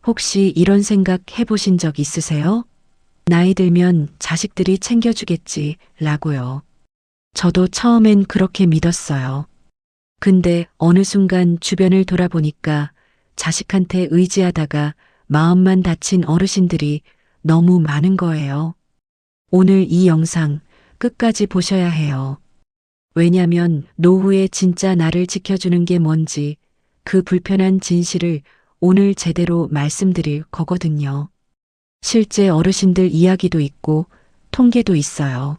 혹시 이런 생각 해보신 적 있으세요? 나이 들면 자식들이 챙겨주겠지, 라고요. 저도 처음엔 그렇게 믿었어요. 근데 어느 순간 주변을 돌아보니까 자식한테 의지하다가 마음만 다친 어르신들이 너무 많은 거예요. 오늘 이 영상 끝까지 보셔야 해요. 왜냐면 노후에 진짜 나를 지켜주는 게 뭔지 그 불편한 진실을 오늘 제대로 말씀드릴 거거든요. 실제 어르신들 이야기도 있고 통계도 있어요.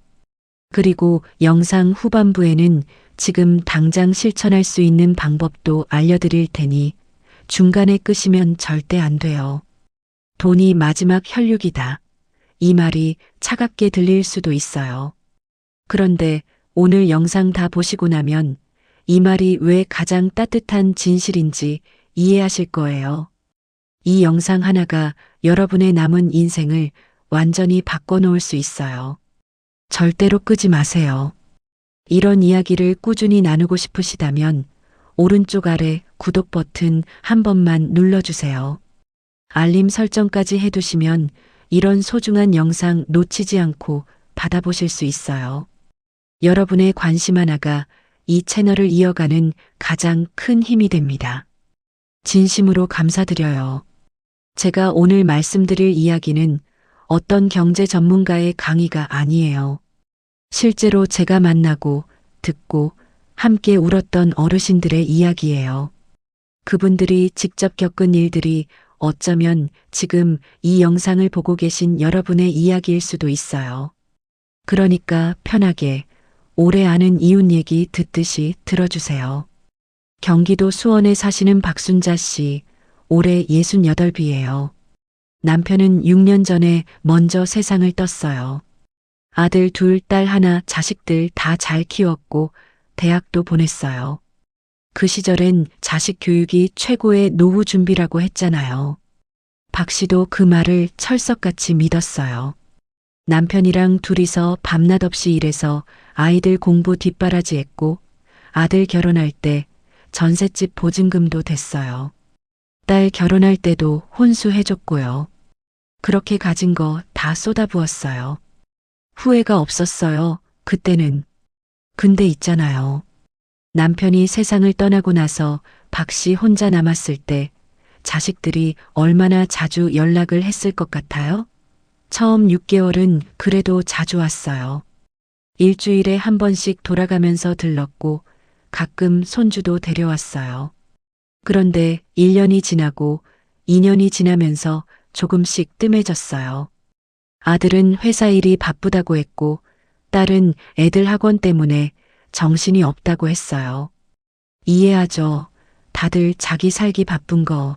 그리고 영상 후반부에는 지금 당장 실천할 수 있는 방법도 알려드릴 테니 중간에 끄시면 절대 안 돼요. 돈이 마지막 혈육이다. 이 말이 차갑게 들릴 수도 있어요. 그런데 오늘 영상 다 보시고 나면 이 말이 왜 가장 따뜻한 진실인지 이해하실 거예요. 이 영상 하나가 여러분의 남은 인생을 완전히 바꿔놓을 수 있어요. 절대로 끄지 마세요. 이런 이야기를 꾸준히 나누고 싶으시다면 오른쪽 아래 구독 버튼 한 번만 눌러주세요. 알림 설정까지 해두시면 이런 소중한 영상 놓치지 않고 받아보실 수 있어요. 여러분의 관심 하나가 이 채널을 이어가는 가장 큰 힘이 됩니다. 진심으로 감사드려요. 제가 오늘 말씀드릴 이야기는 어떤 경제 전문가의 강의가 아니에요. 실제로 제가 만나고 듣고 함께 울었던 어르신들의 이야기예요. 그분들이 직접 겪은 일들이 어쩌면 지금 이 영상을 보고 계신 여러분의 이야기일 수도 있어요. 그러니까 편하게 오래 아는 이웃 얘기 듣듯이 들어주세요. 경기도 수원에 사시는 박순자 씨, 올해 68이에요. 남편은 6년 전에 먼저 세상을 떴어요. 아들 둘, 딸 하나, 자식들 다 잘 키웠고 대학도 보냈어요. 그 시절엔 자식 교육이 최고의 노후 준비라고 했잖아요. 박 씨도 그 말을 철석같이 믿었어요. 남편이랑 둘이서 밤낮 없이 일해서 아이들 공부 뒷바라지했고 아들 결혼할 때 전셋집 보증금도 댔어요. 딸 결혼할 때도 혼수해줬고요. 그렇게 가진 거 다 쏟아부었어요. 후회가 없었어요. 그때는. 근데 있잖아요. 남편이 세상을 떠나고 나서 박 씨 혼자 남았을 때 자식들이 얼마나 자주 연락을 했을 것 같아요? 처음 6개월은 그래도 자주 왔어요. 일주일에 한 번씩 돌아가면서 들렀고 가끔 손주도 데려왔어요. 그런데 1년이 지나고 2년이 지나면서 조금씩 뜸해졌어요. 아들은 회사 일이 바쁘다고 했고 딸은 애들 학원 때문에 정신이 없다고 했어요. 이해하죠. 다들 자기 살기 바쁜 거.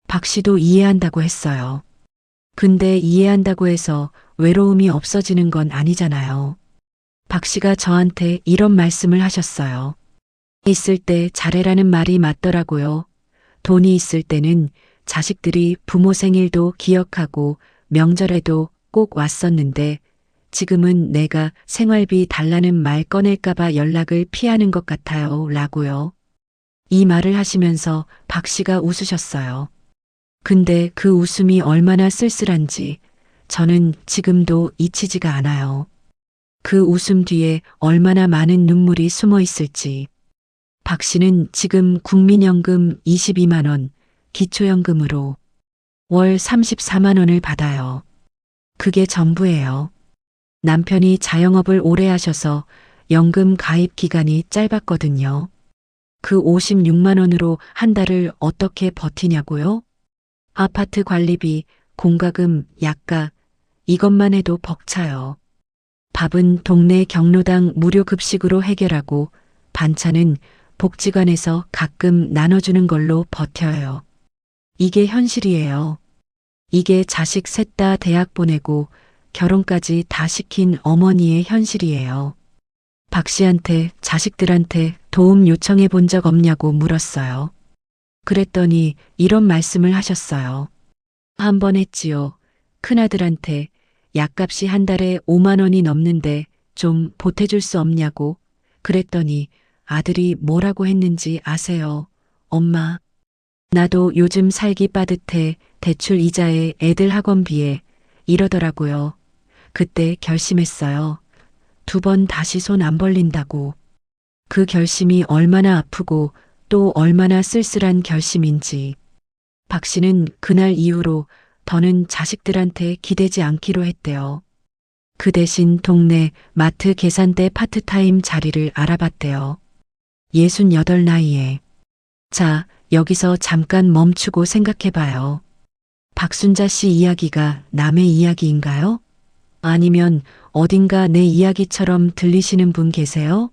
박 씨도 이해한다고 했어요. 근데 이해한다고 해서 외로움이 없어지는 건 아니잖아요. 박 씨가 저한테 이런 말씀을 하셨어요. 있을 때 잘해라는 말이 맞더라고요. 돈이 있을 때는 자식들이 부모 생일도 기억하고 명절에도 꼭 왔었는데 지금은 내가 생활비 달라는 말 꺼낼까봐 연락을 피하는 것 같아요. 라고요. 이 말을 하시면서 박 씨가 웃으셨어요. 근데 그 웃음이 얼마나 쓸쓸한지 저는 지금도 잊히지가 않아요. 그 웃음 뒤에 얼마나 많은 눈물이 숨어 있을지. 박 씨는 지금 국민연금 22만 원, 기초연금으로 월 34만 원을 받아요. 그게 전부예요. 남편이 자영업을 오래 하셔서 연금 가입 기간이 짧았거든요. 그 56만 원으로 한 달을 어떻게 버티냐고요? 아파트 관리비, 공과금, 약가, 이것만 해도 벅차요. 밥은 동네 경로당 무료 급식으로 해결하고 반찬은 복지관에서 가끔 나눠주는 걸로 버텨요. 이게 현실이에요. 이게 자식 셋 다 대학 보내고 결혼까지 다 시킨 어머니의 현실이에요. 박 씨한테 자식들한테 도움 요청해 본 적 없냐고 물었어요. 그랬더니 이런 말씀을 하셨어요. 한 번 했지요. 큰아들한테 약값이 한 달에 5만 원이 넘는데 좀 보태줄 수 없냐고. 그랬더니 아들이 뭐라고 했는지 아세요? 엄마, 나도 요즘 살기 빠듯해 대출 이자에 애들 학원비에 이러더라고요. 그때 결심했어요. 2번 다시 손 안 벌린다고. 그 결심이 얼마나 아프고 또 얼마나 쓸쓸한 결심인지. 박 씨는 그날 이후로 더는 자식들한테 기대지 않기로 했대요. 그 대신 동네 마트 계산대 파트타임 자리를 알아봤대요. 68 나이에. 자, 여기서 잠깐 멈추고 생각해봐요. 박순자 씨 이야기가 남의 이야기인가요? 아니면 어딘가 내 이야기처럼 들리시는 분 계세요?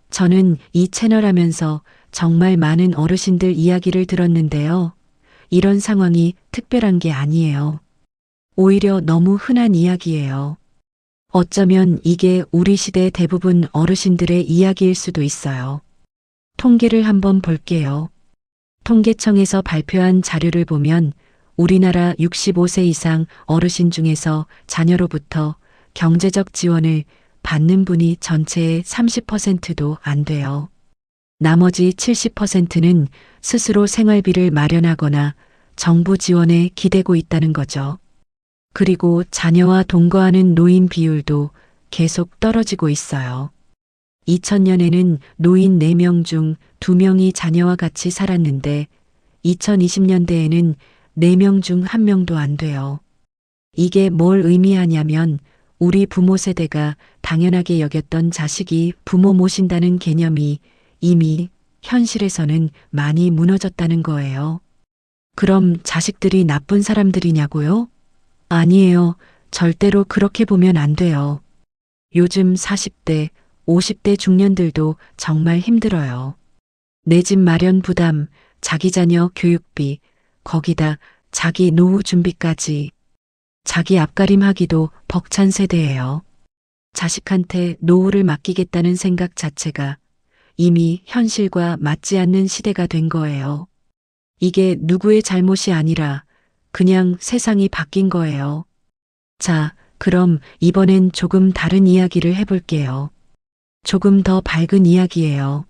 저는 이 채널 하면서 정말 많은 어르신들 이야기를 들었는데요. 이런 상황이 특별한 게 아니에요. 오히려 너무 흔한 이야기예요. 어쩌면 이게 우리 시대 대부분 어르신들의 이야기일 수도 있어요. 통계를 한번 볼게요. 통계청에서 발표한 자료를 보면 우리나라 65세 이상 어르신 중에서 자녀로부터 경제적 지원을 받는 분이 전체의 30%도 안 돼요. 나머지 70%는 스스로 생활비를 마련하거나 정부 지원에 기대고 있다는 거죠. 그리고 자녀와 동거하는 노인 비율도 계속 떨어지고 있어요. 2000년에는 노인 4명 중 2명이 자녀와 같이 살았는데 2020년대에는 4명 중 1명도 안 돼요. 이게 뭘 의미하냐면 우리 부모 세대가 당연하게 여겼던 자식이 부모 모신다는 개념이 이미 현실에서는 많이 무너졌다는 거예요. 그럼 자식들이 나쁜 사람들이냐고요? 아니에요. 절대로 그렇게 보면 안 돼요. 요즘 40대, 50대 중년들도 정말 힘들어요. 내 집 마련 부담, 자기 자녀 교육비, 거기다 자기 노후 준비까지. 자기 앞가림하기도 벅찬 세대예요. 자식한테 노후를 맡기겠다는 생각 자체가 이미 현실과 맞지 않는 시대가 된 거예요. 이게 누구의 잘못이 아니라 그냥 세상이 바뀐 거예요. 자, 그럼 이번엔 조금 다른 이야기를 해볼게요. 조금 더 밝은 이야기예요.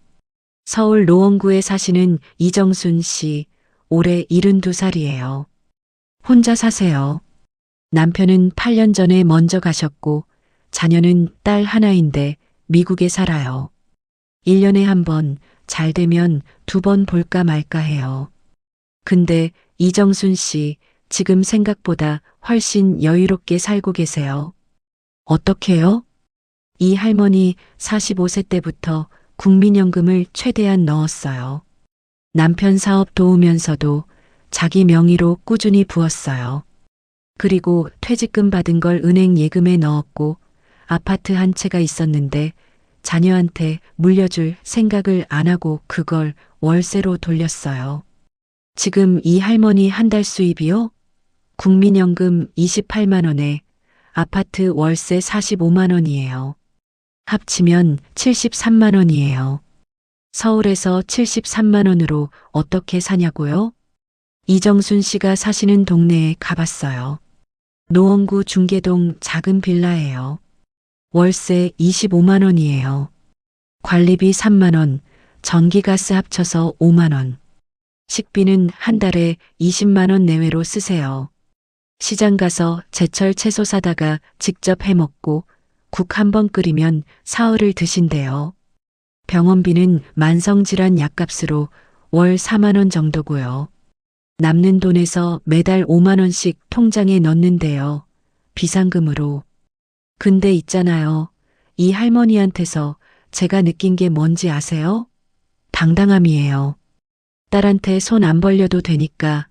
서울 노원구에 사시는 이정순 씨, 올해 72살이에요. 혼자 사세요. 남편은 8년 전에 먼저 가셨고 자녀는 딸 하나인데 미국에 살아요. 1년에 한 번, 잘 되면 2번 볼까 말까 해요. 근데 이정순 씨, 지금 생각보다 훨씬 여유롭게 살고 계세요. 어떻게요? 이 할머니 45세 때부터 국민연금을 최대한 넣었어요. 남편 사업 도우면서도 자기 명의로 꾸준히 부었어요. 그리고 퇴직금 받은 걸 은행 예금에 넣었고 아파트 한 채가 있었는데 자녀한테 물려줄 생각을 안 하고 그걸 월세로 돌렸어요. 지금 이 할머니 한 달 수입이요? 국민연금 28만 원에 아파트 월세 45만 원이에요. 합치면 73만 원이에요. 서울에서 73만 원으로 어떻게 사냐고요? 이정순 씨가 사시는 동네에 가봤어요. 노원구 중계동 작은 빌라예요. 월세 25만 원이에요. 관리비 3만 원, 전기가스 합쳐서 5만 원. 식비는 한 달에 20만 원 내외로 쓰세요. 시장 가서 제철 채소 사다가 직접 해 먹고 국 한 번 끓이면 사흘을 드신대요. 병원비는 만성질환 약값으로 월 4만 원 정도고요. 남는 돈에서 매달 5만 원씩 통장에 넣는데요. 비상금으로. 근데 있잖아요. 이 할머니한테서 제가 느낀 게 뭔지 아세요? 당당함이에요. 딸한테 손 안 벌려도 되니까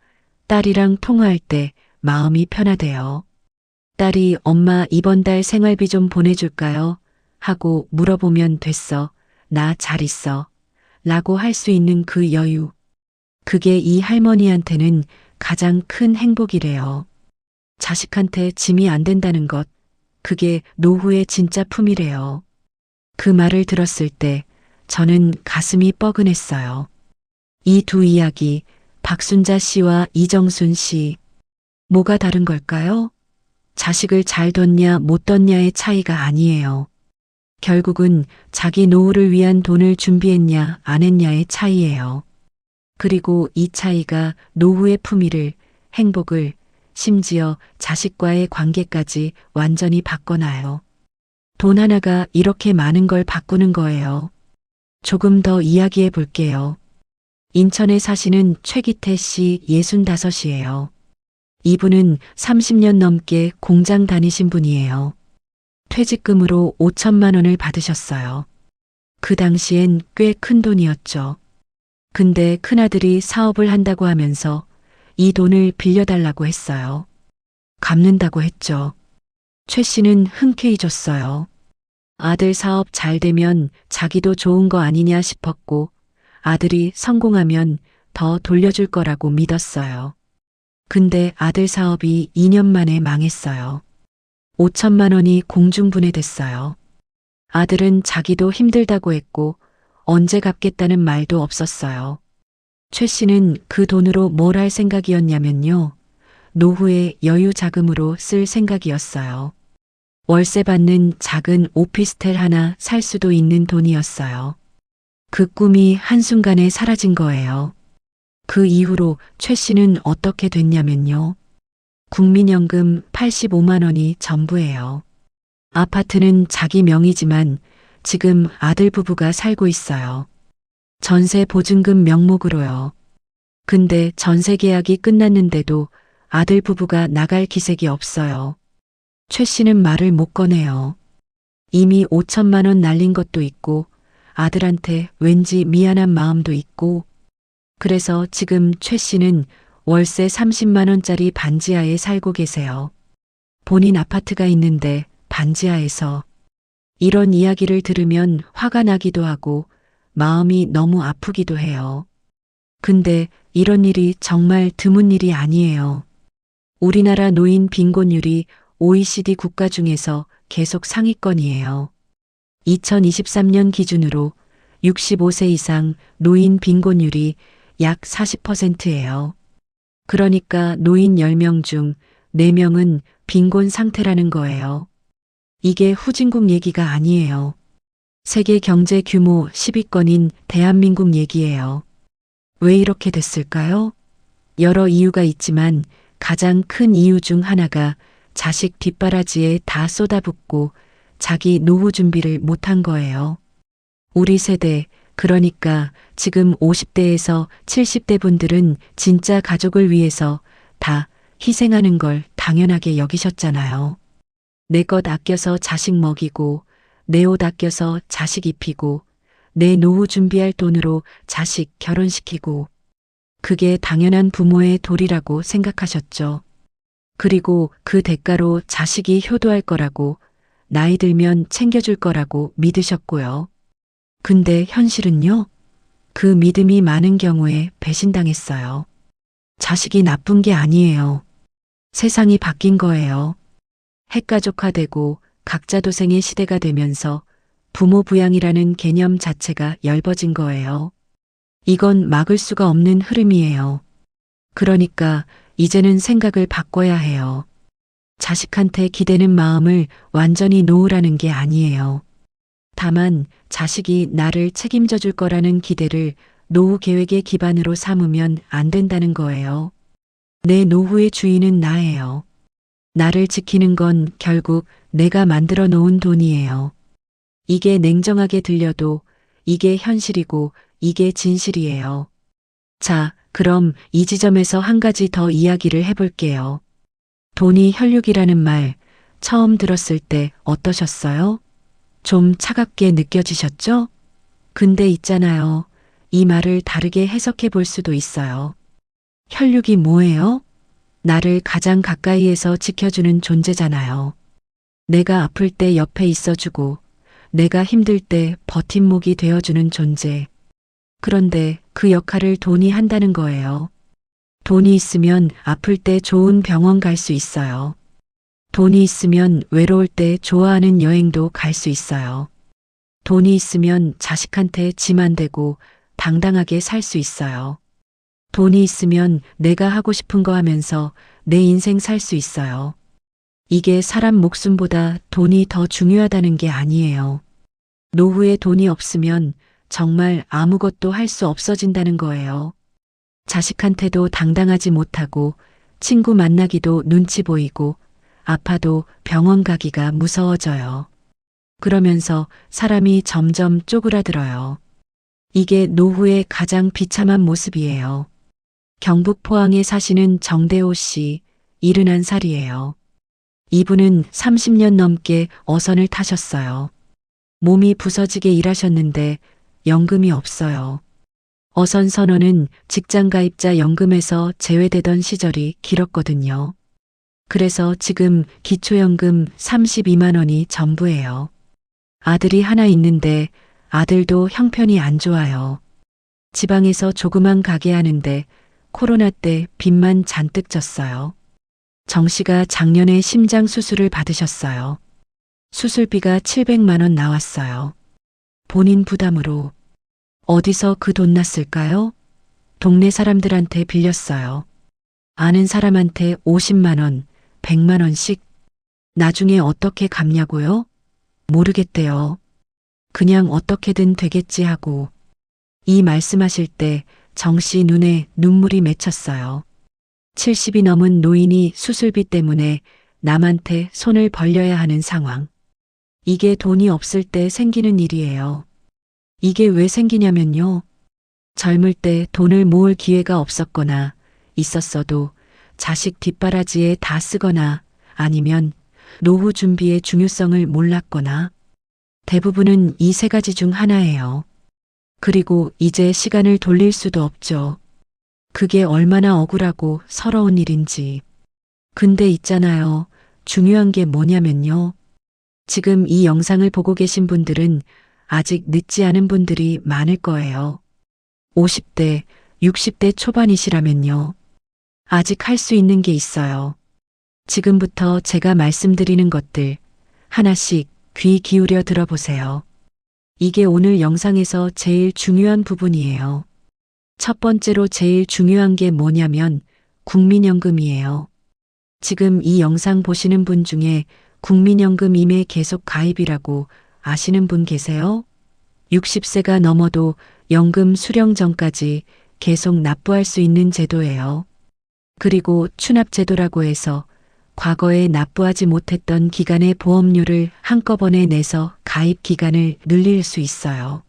딸이랑 통화할 때 마음이 편하대요. 딸이 엄마 이번 달 생활비 좀 보내줄까요? 하고 물어보면 됐어. 나 잘 있어. 라고 할 수 있는 그 여유. 그게 이 할머니한테는 가장 큰 행복이래요. 자식한테 짐이 안 된다는 것. 그게 노후의 진짜 품이래요. 그 말을 들었을 때 저는 가슴이 뻐근했어요. 이 두 이야기, 박순자 씨와 이정순 씨. 뭐가 다른 걸까요? 자식을 잘 뒀냐 못 뒀냐의 차이가 아니에요. 결국은 자기 노후를 위한 돈을 준비했냐 안 했냐의 차이예요. 그리고 이 차이가 노후의 품위를 행복을, 심지어 자식과의 관계까지 완전히 바꿔놔요. 돈 하나가 이렇게 많은 걸 바꾸는 거예요. 조금 더 이야기해 볼게요. 인천에 사시는 최기태 씨 65이에요. 이분은 30년 넘게 공장 다니신 분이에요. 퇴직금으로 5천만 원을 받으셨어요. 그 당시엔 꽤 큰 돈이었죠. 근데 큰아들이 사업을 한다고 하면서 이 돈을 빌려달라고 했어요. 갚는다고 했죠. 최 씨는 흔쾌해졌어요. 아들 사업 잘 되면 자기도 좋은 거 아니냐 싶었고 아들이 성공하면 더 돌려줄 거라고 믿었어요. 근데 아들 사업이 2년 만에 망했어요. 5천만 원이 공중분해됐어요. 아들은 자기도 힘들다고 했고 언제 갚겠다는 말도 없었어요. 최 씨는 그 돈으로 뭘 할 생각이었냐면요. 노후의 여유 자금으로 쓸 생각이었어요. 월세 받는 작은 오피스텔 하나 살 수도 있는 돈이었어요. 그 꿈이 한순간에 사라진 거예요. 그 이후로 최 씨는 어떻게 됐냐면요. 국민연금 85만 원이 전부예요. 아파트는 자기 명의지만 지금 아들 부부가 살고 있어요. 전세 보증금 명목으로요. 근데 전세 계약이 끝났는데도 아들 부부가 나갈 기색이 없어요. 최 씨는 말을 못 꺼내요. 이미 5천만 원 날린 것도 있고 아들한테 왠지 미안한 마음도 있고 그래서 지금 최 씨는 월세 30만 원짜리 반지하에 살고 계세요. 본인 아파트가 있는데 반지하에서 이런 이야기를 들으면 화가 나기도 하고 마음이 너무 아프기도 해요. 근데 이런 일이 정말 드문 일이 아니에요. 우리나라 노인 빈곤율이 OECD 국가 중에서 계속 상위권이에요. 2023년 기준으로 65세 이상 노인 빈곤율이 약 40%예요. 그러니까 노인 10명 중 4명은 빈곤 상태라는 거예요. 이게 후진국 얘기가 아니에요. 세계 경제 규모 10위권인 대한민국 얘기예요. 왜 이렇게 됐을까요? 여러 이유가 있지만 가장 큰 이유 중 하나가 자식 뒷바라지에 다 쏟아붓고 자기 노후 준비를 못한 거예요. 우리 세대, 그러니까 지금 50대에서 70대 분들은 진짜 가족을 위해서 다 희생하는 걸 당연하게 여기셨잖아요. 내 것 아껴서 자식 먹이고, 내 옷 아껴서 자식 입히고, 내 노후 준비할 돈으로 자식 결혼시키고, 그게 당연한 부모의 도리라고 생각하셨죠. 그리고 그 대가로 자식이 효도할 거라고, 나이 들면 챙겨줄 거라고 믿으셨고요. 근데 현실은요? 그 믿음이 많은 경우에 배신당했어요. 자식이 나쁜 게 아니에요. 세상이 바뀐 거예요. 핵가족화되고 각자 도생의 시대가 되면서 부모 부양이라는 개념 자체가 엷어진 거예요. 이건 막을 수가 없는 흐름이에요. 그러니까 이제는 생각을 바꿔야 해요. 자식한테 기대는 마음을 완전히 놓으라는 게 아니에요. 다만 자식이 나를 책임져 줄 거라는 기대를 노후 계획의 기반으로 삼으면 안 된다는 거예요. 내 노후의 주인은 나예요. 나를 지키는 건 결국 내가 만들어 놓은 돈이에요. 이게 냉정하게 들려도 이게 현실이고 이게 진실이에요. 자, 그럼 이 지점에서 한 가지 더 이야기를 해볼게요. 돈이 혈육이라는 말 처음 들었을 때 어떠셨어요? 좀 차갑게 느껴지셨죠? 근데 있잖아요. 이 말을 다르게 해석해 볼 수도 있어요. 혈육이 뭐예요? 나를 가장 가까이에서 지켜주는 존재잖아요. 내가 아플 때 옆에 있어주고, 내가 힘들 때 버팀목이 되어주는 존재. 그런데 그 역할을 돈이 한다는 거예요. 돈이 있으면 아플 때 좋은 병원 갈 수 있어요. 돈이 있으면 외로울 때 좋아하는 여행도 갈 수 있어요. 돈이 있으면 자식한테 짐 안 되고 당당하게 살 수 있어요. 돈이 있으면 내가 하고 싶은 거 하면서 내 인생 살 수 있어요. 이게 사람 목숨보다 돈이 더 중요하다는 게 아니에요. 노후에 돈이 없으면 정말 아무것도 할 수 없어진다는 거예요. 자식한테도 당당하지 못하고 친구 만나기도 눈치 보이고 아파도 병원 가기가 무서워져요. 그러면서 사람이 점점 쪼그라들어요. 이게 노후의 가장 비참한 모습이에요. 경북 포항에 사시는 정대호 씨, 71살이에요. 이분은 30년 넘게 어선을 타셨어요. 몸이 부서지게 일하셨는데 연금이 없어요. 어선 선원은 직장 가입자 연금에서 제외되던 시절이 길었거든요. 그래서 지금 기초연금 32만 원이 전부예요. 아들이 하나 있는데 아들도 형편이 안 좋아요. 지방에서 조그만 가게 하는데 코로나 때 빚만 잔뜩 졌어요. 정 씨가 작년에 심장 수술을 받으셨어요. 수술비가 700만 원 나왔어요. 본인 부담으로. 어디서 그 돈 났을까요? 동네 사람들한테 빌렸어요. 아는 사람한테 50만 원, 100만 원씩. 나중에 어떻게 갚냐고요? 모르겠대요. 그냥 어떻게든 되겠지 하고. 이 말씀하실 때 정 씨 눈에 눈물이 맺혔어요. 70이 넘은 노인이 수술비 때문에 남한테 손을 벌려야 하는 상황. 이게 돈이 없을 때 생기는 일이에요. 이게 왜 생기냐면요. 젊을 때 돈을 모을 기회가 없었거나 있었어도 자식 뒷바라지에 다 쓰거나 아니면 노후 준비의 중요성을 몰랐거나 대부분은 이 세 가지 중 하나예요. 그리고 이제 시간을 돌릴 수도 없죠. 그게 얼마나 억울하고 서러운 일인지. 근데 있잖아요. 중요한 게 뭐냐면요. 지금 이 영상을 보고 계신 분들은 아직 늦지 않은 분들이 많을 거예요. 50대, 60대 초반이시라면요. 아직 할 수 있는 게 있어요. 지금부터 제가 말씀드리는 것들 하나씩 귀 기울여 들어보세요. 이게 오늘 영상에서 제일 중요한 부분이에요. 첫 번째로 제일 중요한 게 뭐냐면 국민연금이에요. 지금 이 영상 보시는 분 중에 국민연금 임해 계속 가입이라고 아시는 분 계세요? 60세가 넘어도 연금 수령 전까지 계속 납부할 수 있는 제도예요. 그리고 추납제도라고 해서 과거에 납부하지 못했던 기간의 보험료를 한꺼번에 내서 가입 기간을 늘릴 수 있어요.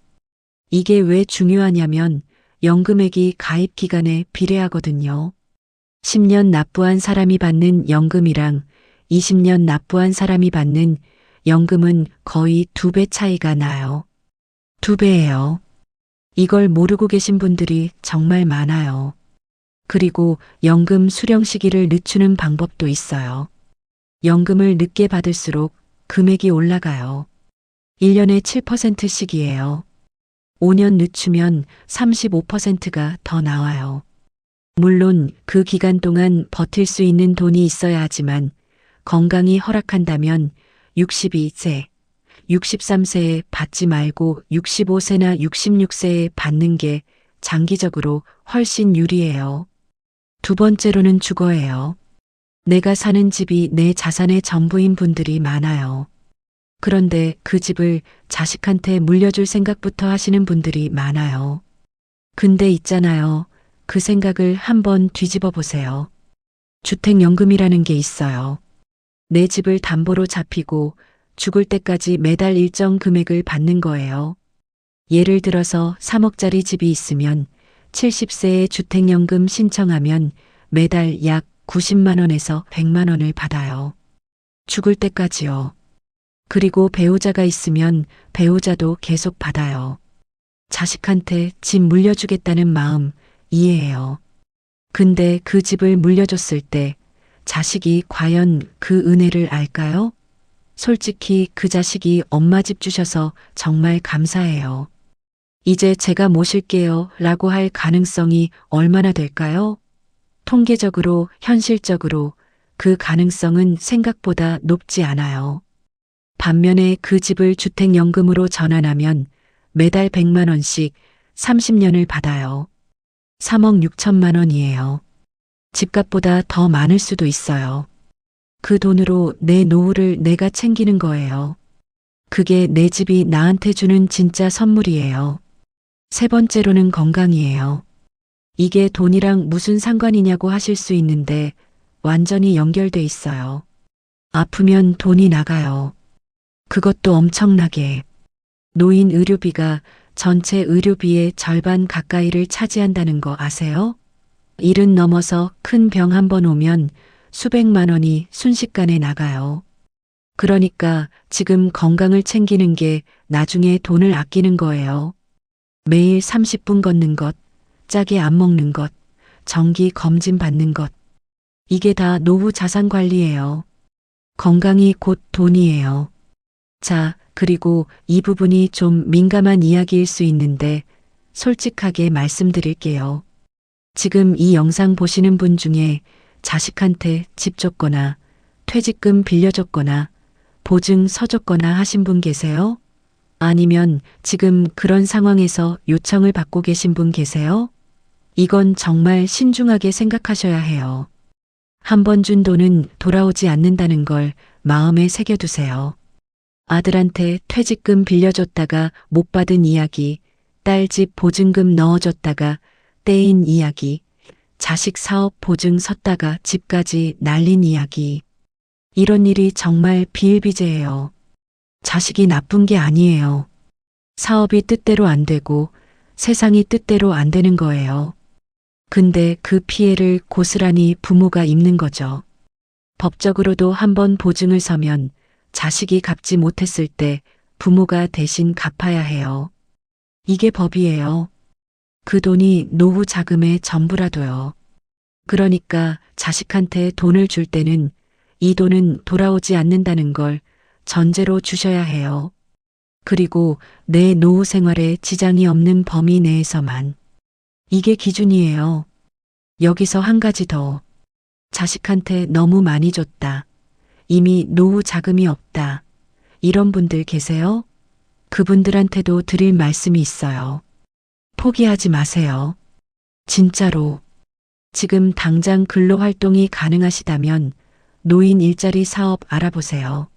이게 왜 중요하냐면 연금액이 가입 기간에 비례하거든요. 10년 납부한 사람이 받는 연금이랑 20년 납부한 사람이 받는 연금은 거의 2배 차이가 나요. 2배예요. 이걸 모르고 계신 분들이 정말 많아요. 그리고 연금 수령 시기를 늦추는 방법도 있어요. 연금을 늦게 받을수록 금액이 올라가요. 1년에 7%씩이에요. 5년 늦추면 35%가 더 나와요. 물론 그 기간 동안 버틸 수 있는 돈이 있어야 하지만 건강이 허락한다면 62세, 63세에 받지 말고 65세나 66세에 받는 게 장기적으로 훨씬 유리해요. 두 번째로는 주거예요. 내가 사는 집이 내 자산의 전부인 분들이 많아요. 그런데 그 집을 자식한테 물려줄 생각부터 하시는 분들이 많아요. 근데 있잖아요. 그 생각을 한번 뒤집어 보세요. 주택연금이라는 게 있어요. 내 집을 담보로 잡히고 죽을 때까지 매달 일정 금액을 받는 거예요. 예를 들어서 3억짜리 집이 있으면 70세에 주택연금 신청하면 매달 약 90만 원에서 100만 원을 받아요. 죽을 때까지요. 그리고 배우자가 있으면 배우자도 계속 받아요. 자식한테 집 물려주겠다는 마음 이해해요. 근데 그 집을 물려줬을 때 자식이 과연 그 은혜를 알까요? 솔직히 그 자식이 엄마 집 주셔서 정말 감사해요. 이제 제가 모실게요 라고 할 가능성이 얼마나 될까요? 통계적으로, 현실적으로 그 가능성은 생각보다 높지 않아요. 반면에 그 집을 주택연금으로 전환하면 매달 100만 원씩 30년을 받아요. 3억 6천만 원이에요. 집값보다 더 많을 수도 있어요. 그 돈으로 내 노후를 내가 챙기는 거예요. 그게 내 집이 나한테 주는 진짜 선물이에요. 세 번째로는 건강이에요. 이게 돈이랑 무슨 상관이냐고 하실 수 있는데 완전히 연결돼 있어요. 아프면 돈이 나가요. 그것도 엄청나게. 노인 의료비가 전체 의료비의 절반 가까이를 차지한다는 거 아세요? 일은 넘어서 큰 병 한 번 오면 수백만 원이 순식간에 나가요. 그러니까 지금 건강을 챙기는 게 나중에 돈을 아끼는 거예요. 매일 30분 걷는 것, 짜게 안 먹는 것, 정기 검진 받는 것. 이게 다 노후 자산 관리예요. 건강이 곧 돈이에요. 자, 그리고 이 부분이 좀 민감한 이야기일 수 있는데 솔직하게 말씀드릴게요. 지금 이 영상 보시는 분 중에 자식한테 집 줬거나 퇴직금 빌려줬거나 보증 서줬거나 하신 분 계세요? 아니면 지금 그런 상황에서 요청을 받고 계신 분 계세요? 이건 정말 신중하게 생각하셔야 해요. 한 번 준 돈은 돌아오지 않는다는 걸 마음에 새겨두세요. 아들한테 퇴직금 빌려줬다가 못 받은 이야기, 딸 집 보증금 넣어줬다가 떼인 이야기, 자식 사업 보증 섰다가 집까지 날린 이야기. 이런 일이 정말 비일비재해요. 자식이 나쁜 게 아니에요. 사업이 뜻대로 안 되고 세상이 뜻대로 안 되는 거예요. 근데 그 피해를 고스란히 부모가 입는 거죠. 법적으로도 한번 보증을 서면 자식이 갚지 못했을 때 부모가 대신 갚아야 해요. 이게 법이에요. 그 돈이 노후 자금의 전부라도요. 그러니까 자식한테 돈을 줄 때는 이 돈은 돌아오지 않는다는 걸 전제로 주셔야 해요. 그리고 내 노후 생활에 지장이 없는 범위 내에서만. 이게 기준이에요. 여기서 한 가지 더. 자식한테 너무 많이 줬다. 이미 노후 자금이 없다. 이런 분들 계세요? 그분들한테도 드릴 말씀이 있어요. 포기하지 마세요. 진짜로. 지금 당장 근로활동이 가능하시다면 노인 일자리 사업 알아보세요.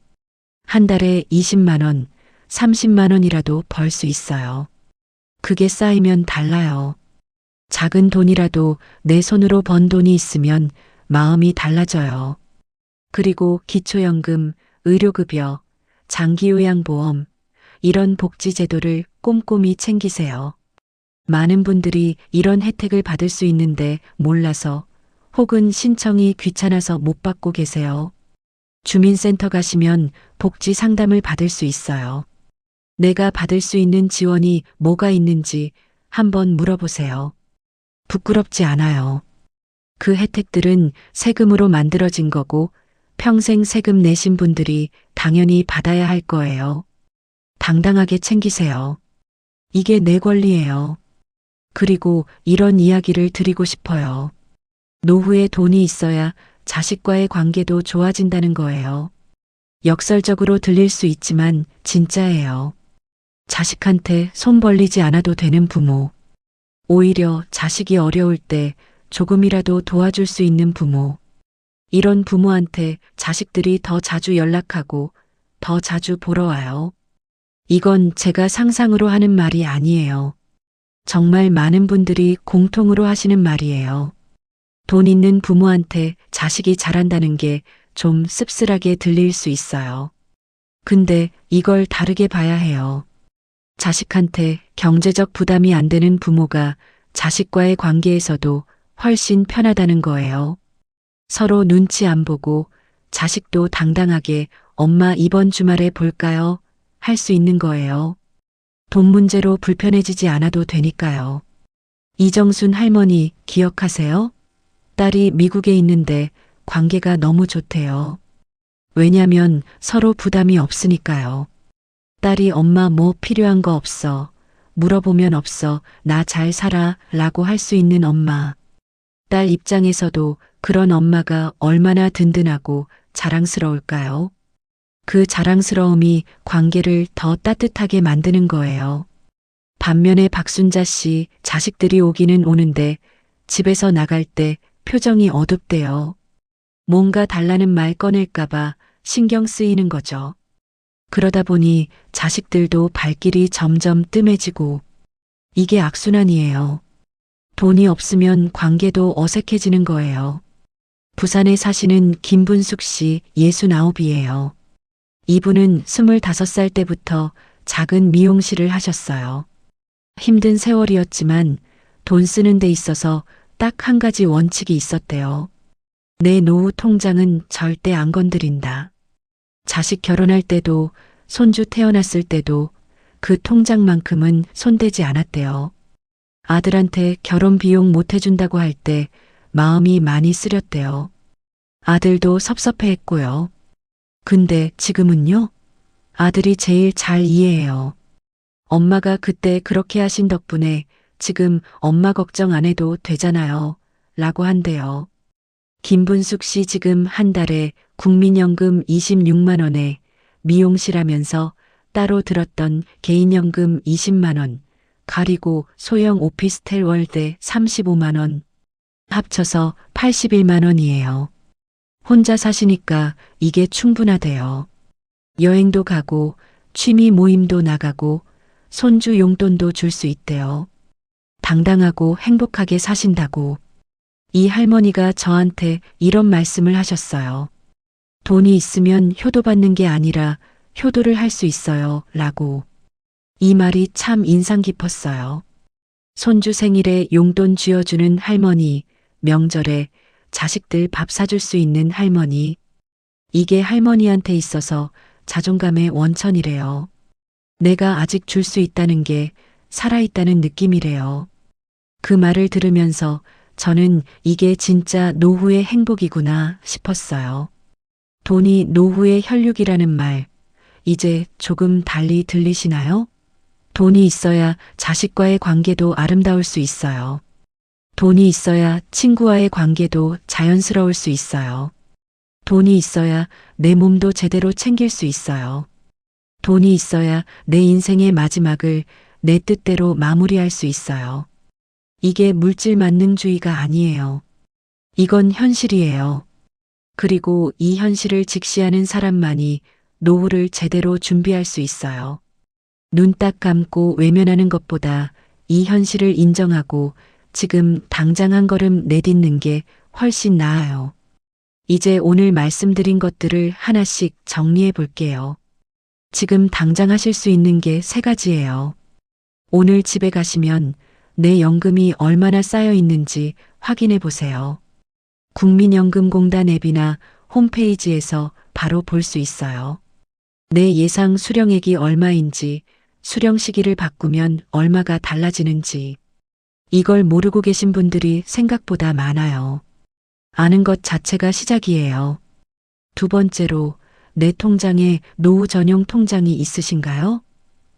한 달에 20만 원, 30만 원이라도 벌 수 있어요. 그게 쌓이면 달라요. 작은 돈이라도 내 손으로 번 돈이 있으면 마음이 달라져요. 그리고 기초연금, 의료급여, 장기요양보험, 이런 복지제도를 꼼꼼히 챙기세요. 많은 분들이 이런 혜택을 받을 수 있는데 몰라서 혹은 신청이 귀찮아서 못 받고 계세요. 주민센터 가시면 복지 상담을 받을 수 있어요. 내가 받을 수 있는 지원이 뭐가 있는지 한번 물어보세요. 부끄럽지 않아요. 그 혜택들은 세금으로 만들어진 거고 평생 세금 내신 분들이 당연히 받아야 할 거예요. 당당하게 챙기세요. 이게 내 권리예요. 그리고 이런 이야기를 드리고 싶어요. 노후에 돈이 있어야 자식과의 관계도 좋아진다는 거예요. 역설적으로 들릴 수 있지만 진짜예요. 자식한테 손 벌리지 않아도 되는 부모. 오히려 자식이 어려울 때 조금이라도 도와줄 수 있는 부모. 이런 부모한테 자식들이 더 자주 연락하고 더 자주 보러 와요. 이건 제가 상상으로 하는 말이 아니에요. 정말 많은 분들이 공통으로 하시는 말이에요. 돈 있는 부모한테 자식이 잘한다는 게 좀 씁쓸하게 들릴 수 있어요. 근데 이걸 다르게 봐야 해요. 자식한테 경제적 부담이 안 되는 부모가 자식과의 관계에서도 훨씬 편하다는 거예요. 서로 눈치 안 보고 자식도 당당하게 엄마 이번 주말에 볼까요? 할 수 있는 거예요. 돈 문제로 불편해지지 않아도 되니까요. 이정순 할머니 기억하세요? 딸이 미국에 있는데 관계가 너무 좋대요. 왜냐면 서로 부담이 없으니까요. 딸이 엄마 뭐 필요한 거 없어. 물어보면 없어. 나 잘 살아. 라고 할 수 있는 엄마. 딸 입장에서도 그런 엄마가 얼마나 든든하고 자랑스러울까요? 그 자랑스러움이 관계를 더 따뜻하게 만드는 거예요. 반면에 박순자 씨 자식들이 오기는 오는데 집에서 나갈 때 표정이 어둡대요. 뭔가 달라는 말 꺼낼까봐 신경 쓰이는 거죠. 그러다 보니 자식들도 발길이 점점 뜸해지고 이게 악순환이에요. 돈이 없으면 관계도 어색해지는 거예요. 부산에 사시는 김분숙 씨 69이에요. 이분은 25살 때부터 작은 미용실을 하셨어요. 힘든 세월이었지만 돈 쓰는 데 있어서 딱 한 가지 원칙이 있었대요. 내 노후 통장은 절대 안 건드린다. 자식 결혼할 때도 손주 태어났을 때도 그 통장만큼은 손대지 않았대요. 아들한테 결혼 비용 못 해준다고 할 때 마음이 많이 쓰렸대요. 아들도 섭섭해했고요. 근데 지금은요? 아들이 제일 잘 이해해요. 엄마가 그때 그렇게 하신 덕분에 지금 엄마 걱정 안 해도 되잖아요. 라고 한대요. 김분숙 씨 지금 한 달에 국민연금 26만 원에 미용실 하면서 따로 들었던 개인연금 20만 원, 가리고 소형 오피스텔 월세 35만 원, 합쳐서 81만 원이에요. 혼자 사시니까 이게 충분하대요. 여행도 가고 취미 모임도 나가고 손주 용돈도 줄 수 있대요. 당당하고 행복하게 사신다고. 이 할머니가 저한테 이런 말씀을 하셨어요. 돈이 있으면 효도받는 게 아니라 효도를 할 수 있어요. 라고. 이 말이 참 인상 깊었어요. 손주 생일에 용돈 쥐어주는 할머니, 명절에 자식들 밥 사줄 수 있는 할머니. 이게 할머니한테 있어서 자존감의 원천이래요. 내가 아직 줄 수 있다는 게 살아있다는 느낌이래요. 그 말을 들으면서 저는 이게 진짜 노후의 행복이구나 싶었어요. 돈이 노후의 혈육이라는 말, 이제 조금 달리 들리시나요? 돈이 있어야 자식과의 관계도 아름다울 수 있어요. 돈이 있어야 친구와의 관계도 자연스러울 수 있어요. 돈이 있어야 내 몸도 제대로 챙길 수 있어요. 돈이 있어야 내 인생의 마지막을 내 뜻대로 마무리할 수 있어요. 이게 물질 만능주의가 아니에요. 이건 현실이에요. 그리고 이 현실을 직시하는 사람만이 노후를 제대로 준비할 수 있어요. 눈 딱 감고 외면하는 것보다 이 현실을 인정하고 지금 당장 한 걸음 내딛는 게 훨씬 나아요. 이제 오늘 말씀드린 것들을 하나씩 정리해 볼게요. 지금 당장 하실 수 있는 게 3가지예요. 오늘 집에 가시면 내 연금이 얼마나 쌓여 있는지 확인해 보세요. 국민연금공단 앱이나 홈페이지에서 바로 볼 수 있어요. 내 예상 수령액이 얼마인지, 수령 시기를 바꾸면 얼마가 달라지는지. 이걸 모르고 계신 분들이 생각보다 많아요. 아는 것 자체가 시작이에요. 2번째로, 내 통장에 노후 전용 통장이 있으신가요?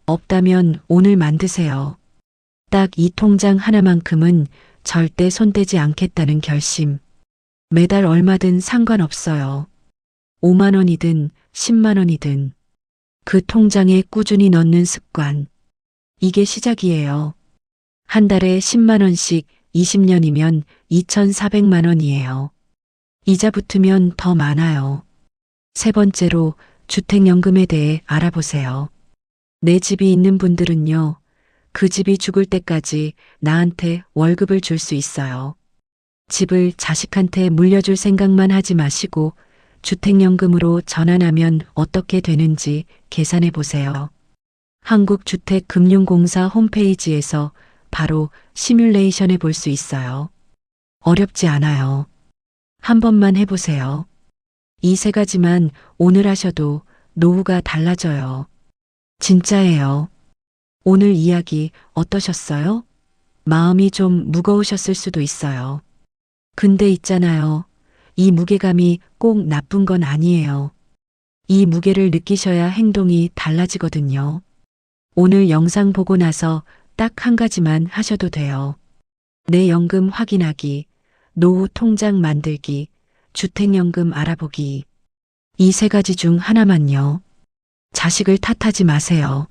없다면 오늘 만드세요. 딱 이 통장 하나만큼은 절대 손대지 않겠다는 결심. 매달 얼마든 상관없어요. 5만 원이든 10만 원이든 그 통장에 꾸준히 넣는 습관. 이게 시작이에요. 한 달에 10만 원씩 20년이면 2,400만 원이에요. 이자 붙으면 더 많아요. 3번째로 주택연금에 대해 알아보세요. 내 집이 있는 분들은요, 그 집이 죽을 때까지 나한테 월급을 줄 수 있어요. 집을 자식한테 물려줄 생각만 하지 마시고 주택연금으로 전환하면 어떻게 되는지 계산해 보세요. 한국주택금융공사 홈페이지에서 바로 시뮬레이션해 볼 수 있어요. 어렵지 않아요. 한 번만 해보세요. 이 3가지만 오늘 하셔도 노후가 달라져요. 진짜예요. 오늘 이야기 어떠셨어요? 마음이 좀 무거우셨을 수도 있어요. 근데 있잖아요. 이 무게감이 꼭 나쁜 건 아니에요. 이 무게를 느끼셔야 행동이 달라지거든요. 오늘 영상 보고 나서 딱 한 가지만 하셔도 돼요. 내 연금 확인하기, 노후 통장 만들기, 주택연금 알아보기. 이 3가지 중 하나만요. 자식을 탓하지 마세요.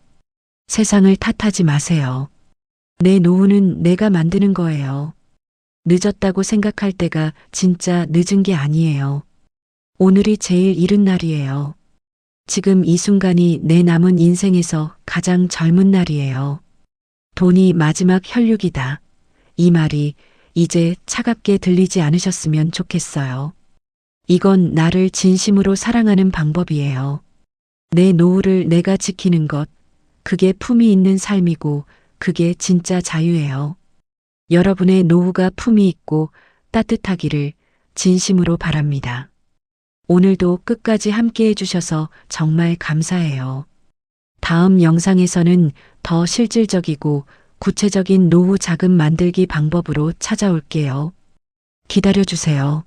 세상을 탓하지 마세요. 내 노후는 내가 만드는 거예요. 늦었다고 생각할 때가 진짜 늦은 게 아니에요. 오늘이 제일 이른 날이에요. 지금 이 순간이 내 남은 인생에서 가장 젊은 날이에요. 돈이 마지막 혈육이다. 이 말이 이제 차갑게 들리지 않으셨으면 좋겠어요. 이건 나를 진심으로 사랑하는 방법이에요. 내 노후를 내가 지키는 것, 그게 품위 있는 삶이고 그게 진짜 자유예요. 여러분의 노후가 품위 있고 따뜻하기를 진심으로 바랍니다. 오늘도 끝까지 함께 해주셔서 정말 감사해요. 다음 영상에서는 더 실질적이고 구체적인 노후 자금 만들기 방법으로 찾아올게요. 기다려주세요.